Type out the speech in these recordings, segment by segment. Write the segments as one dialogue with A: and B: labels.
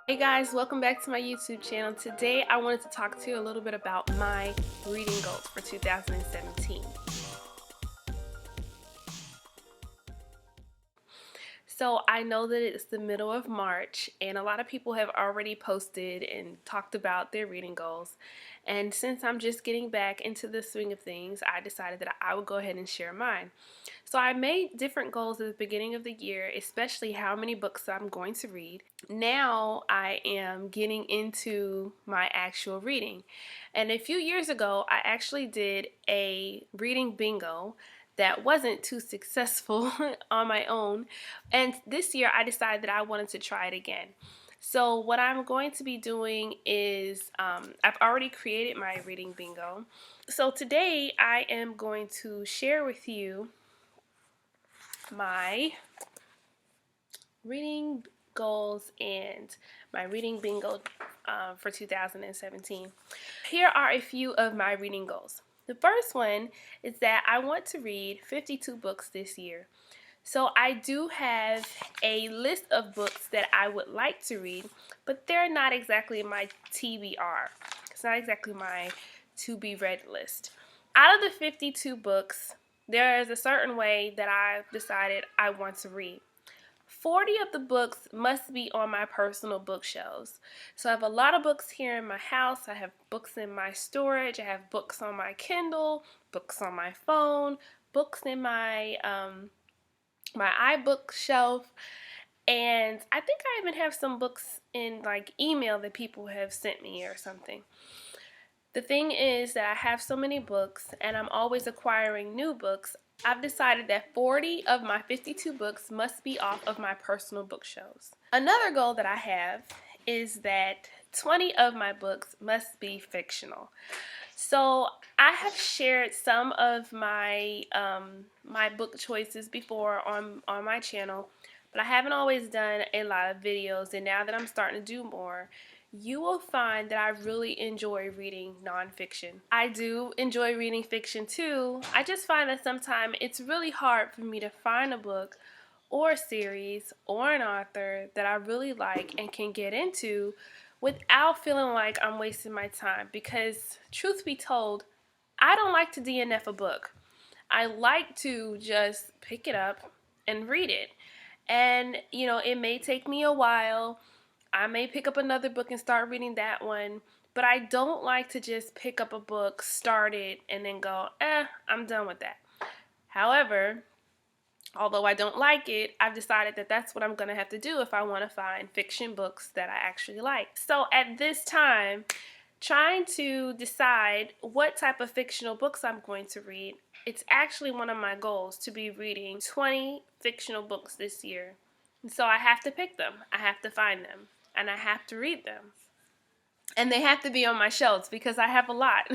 A: Hey guys, welcome back to my YouTube channel. Today I wanted to talk to you a little bit about my reading goals for 2017. So I know that it's the middle of March and a lot of people have already posted and talked about their reading goals. And since I'm just getting back into the swing of things, I decided that I would go ahead and share mine. So I made different goals at the beginning of the year, especially how many books I'm going to read. Now I am getting into my actual reading. And a few years ago, I actually did a reading bingo that wasn't too successful on my own. And this year I decided that I wanted to try it again. So what I'm going to be doing is I've already created my reading bingo. So today I am going to share with you my reading goals and my reading bingo for 2017. Here are a few of my reading goals. The first one is that I want to read 52 books this year. So I do have a list of books that I would like to read, but they're not exactly my TBR. It's not exactly my to be read list. Out of the 52 books, there is a certain way that I've decided I want to read. 40 of the books must be on my personal bookshelves. So I have a lot of books here in my house. I have books in my storage. I have books on my Kindle, books on my phone, books in my iBook shelf, and I think I even have some books in like email that people have sent me or something. The thing is that I have so many books and I'm always acquiring new books. I've decided that 40 of my 52 books must be off of my personal bookshelves. Another goal that I have is that 20 of my books must be fictional. So I have shared some of my book choices before on my channel, but I haven't always done a lot of videos, and now that I'm starting to do more, you will find that I really enjoy reading nonfiction. I do enjoy reading fiction too. I just find that sometimes it's really hard for me to find a book or a series or an author that I really like and can get into without feeling like I'm wasting my time, because truth be told, I don't like to DNF a book. I like to just pick it up and read it. And, it may take me a while. I may pick up another book and start reading that one. But I don't like to just pick up a book, start it, and then go, I'm done with that. However, although I don't like it, I've decided that that's what I'm going to have to do if I want to find fiction books that I actually like. So at this time, trying to decide what type of fictional books I'm going to read, it's actually one of my goals to be reading 20 fictional books this year. And so I have to pick them, I have to find them, and I have to read them. And they have to be on my shelves because I have a lot.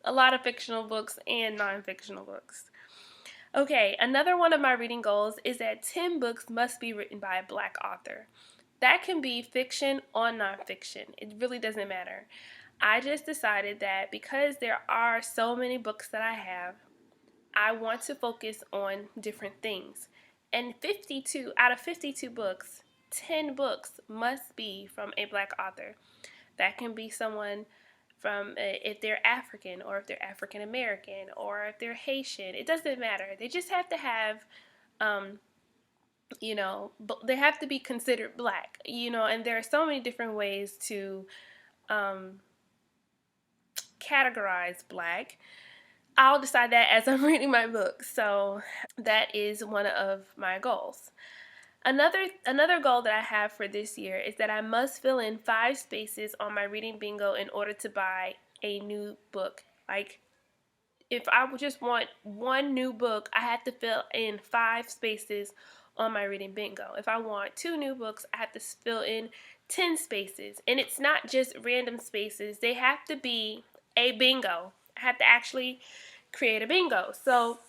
A: A lot of fictional books and non-fictional books. Okay, another one of my reading goals is that 10 books must be written by a black author. That can be fiction or nonfiction. It really doesn't matter. I just decided that because there are so many books that I have, I want to focus on different things. And 52 out of 52 books, 10 books must be from a black author. That can be someone from if they're African or if they're African American or if they're Haitian. It doesn't matter. They just have to have, um, they have to be considered black, and there are so many different ways to um, categorize black. I'll decide that as I'm reading my book. So that is one of my goals. Another goal that I have for this year is that I must fill in 5 spaces on my reading bingo in order to buy a new book. Like, if I would just want one new book, I have to fill in 5 spaces on my reading bingo. If I want 2 new books, I have to fill in 10 spaces. And it's not just random spaces. They have to be a bingo. I have to actually create a bingo. So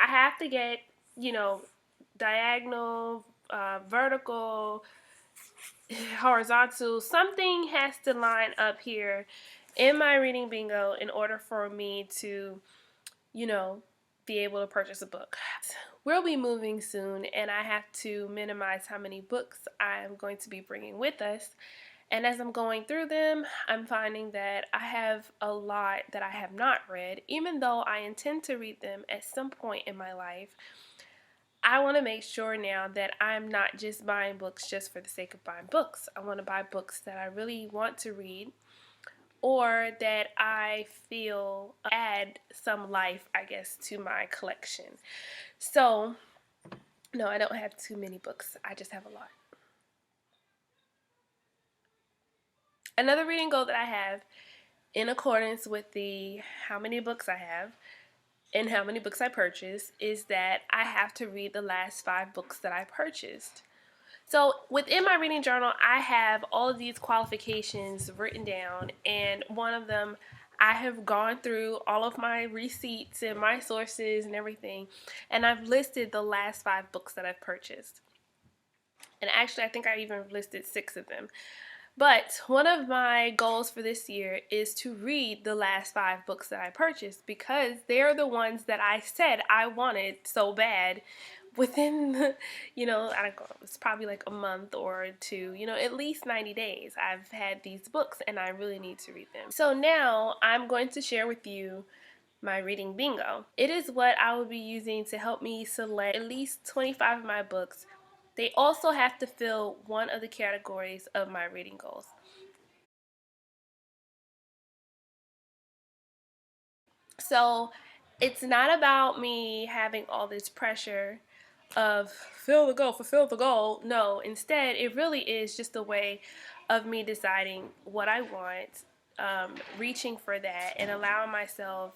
A: I have to get, diagonal, vertical, horizontal. Something has to line up here in my reading bingo in order for me to, be able to purchase a book. we'll be moving soon, and I have to minimize how many books I'm going to be bringing with us. And as I'm going through them, I'm finding that I have a lot that I have not read, even though I intend to read them at some point in my life. I want to make sure now that I'm not just buying books just for the sake of buying books. I want to buy books that I really want to read, or that I feel add some life, I guess, to my collection. So, no, I don't have too many books. I just have a lot. Another reading goal that I have, in accordance with the how many books I have and how many books I purchased, is that I have to read the last 5 books that I purchased. So within my reading journal, I have all of these qualifications written down, and one of them, I have gone through all of my receipts and my sources and everything, and I've listed the last 5 books that I've purchased. And actually, I think I even listed 6 of them. But one of my goals for this year is to read the last 5 books that I purchased, because they're the ones that I said I wanted so bad within, I don't know, it's probably like a month or 2, at least 90 days. I've had these books and I really need to read them. So now I'm going to share with you my reading bingo. It is what I will be using to help me select at least 25 of my books. They also have to fill one of the categories of my reading goals. So it's not about me having all this pressure of fulfill the goal. No, instead, it really is just a way of me deciding what I want, reaching for that, and allowing myself,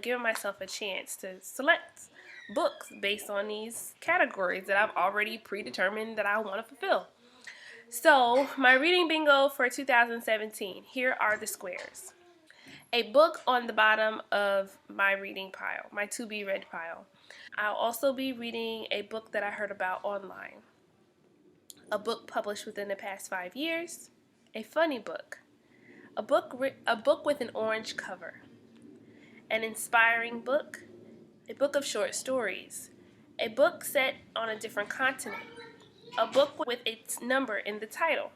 A: giving myself a chance to select books based on these categories that I've already predetermined that I want to fulfill. So, my reading bingo for 2017, here are the squares. A book on the bottom of my reading pile, my to be read pile. I'll also be reading a book that I heard about online, a book published within the past 5 years, a funny book, a book with an orange cover, an inspiring book, a book of short stories, a book set on a different continent, a book with its number in the title,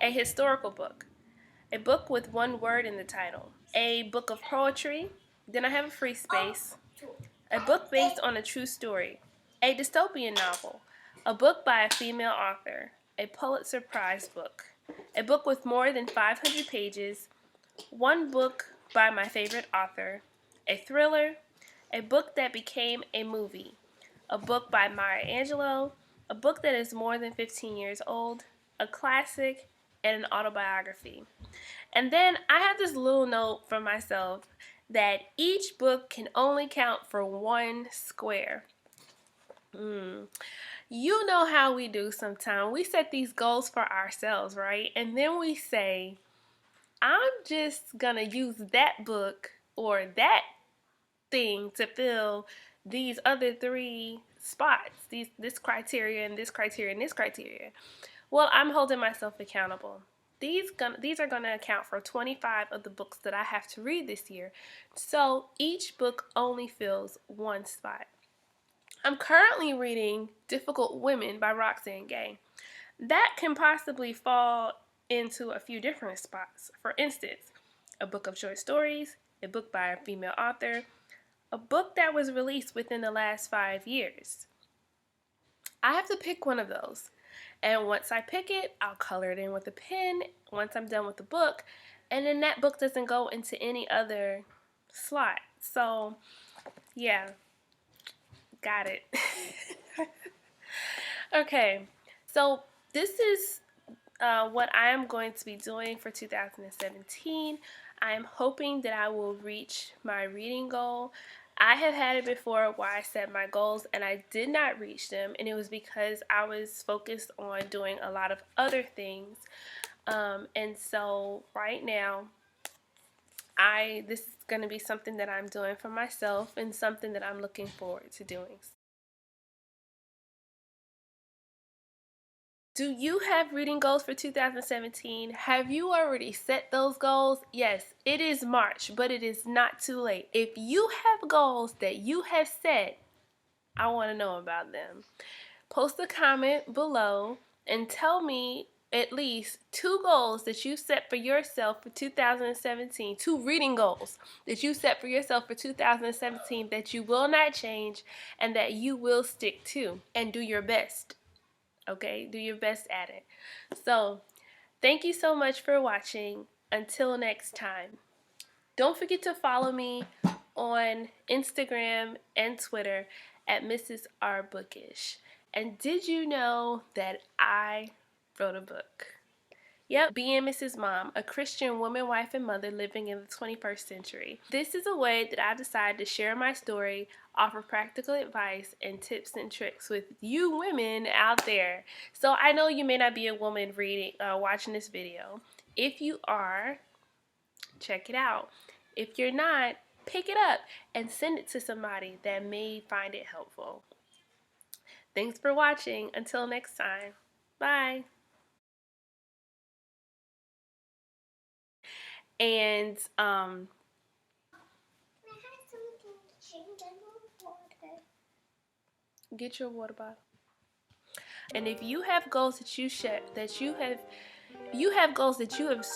A: a historical book, a book with one word in the title, a book of poetry, then I have a free space, a book based on a true story, a dystopian novel, a book by a female author, a Pulitzer Prize book, a book with more than 500 pages, one book by my favorite author, a thriller, a book that became a movie, a book by Maya Angelou, a book that is more than 15 years old, a classic, and an autobiography. And then I have this little note for myself that each book can only count for 1 square. You know how we do sometimes. We set these goals for ourselves, right? And then we say, I'm just gonna use that book or that thing to fill these other 3 spots, this criteria and this criteria and this criteria. Well, I'm holding myself accountable. These are going to account for 25 of the books that I have to read this year. So each book only fills 1 spot. I'm currently reading Difficult Women by Roxane Gay. That can possibly fall into a few different spots. For instance, a book of short stories, a book by a female author, a book that was released within the last 5 years. I have to pick one of those. And once I pick it, I'll color it in with a pen once I'm done with the book. And then that book doesn't go into any other slot. So, yeah, got it. Okay, so this is what I am going to be doing for 2017. I am hoping that I will reach my reading goal. I have had it before where I set my goals and I did not reach them, and it was because I was focused on doing a lot of other things. And so right now, this is going to be something that I'm doing for myself and something that I'm looking forward to doing. Do you have reading goals for 2017? Have you already set those goals? Yes, it is March, but it is not too late. If you have goals that you have set, I want to know about them. Post a comment below and tell me at least 2 goals that you set for yourself for 2017, 2 reading goals that you set for yourself for 2017 that you will not change and that you will stick to, and do your best. Okay, do your best at it. So thank you so much for watching. Until next time, don't forget to follow me on Instagram and Twitter at Mrs. R Bookish. And did you know that I wrote a book? Yep, Being Mrs. Mom, a Christian woman, wife, and mother living in the 21st century. This is a way that I decided to share my story, offer practical advice, and tips and tricks with you women out there. So I know you may not be a woman watching this video. If you are, check it out. If you're not, pick it up and send it to somebody that may find it helpful. Thanks for watching. Until next time. Bye. And get your water bottle. And if you have goals that you have goals that you have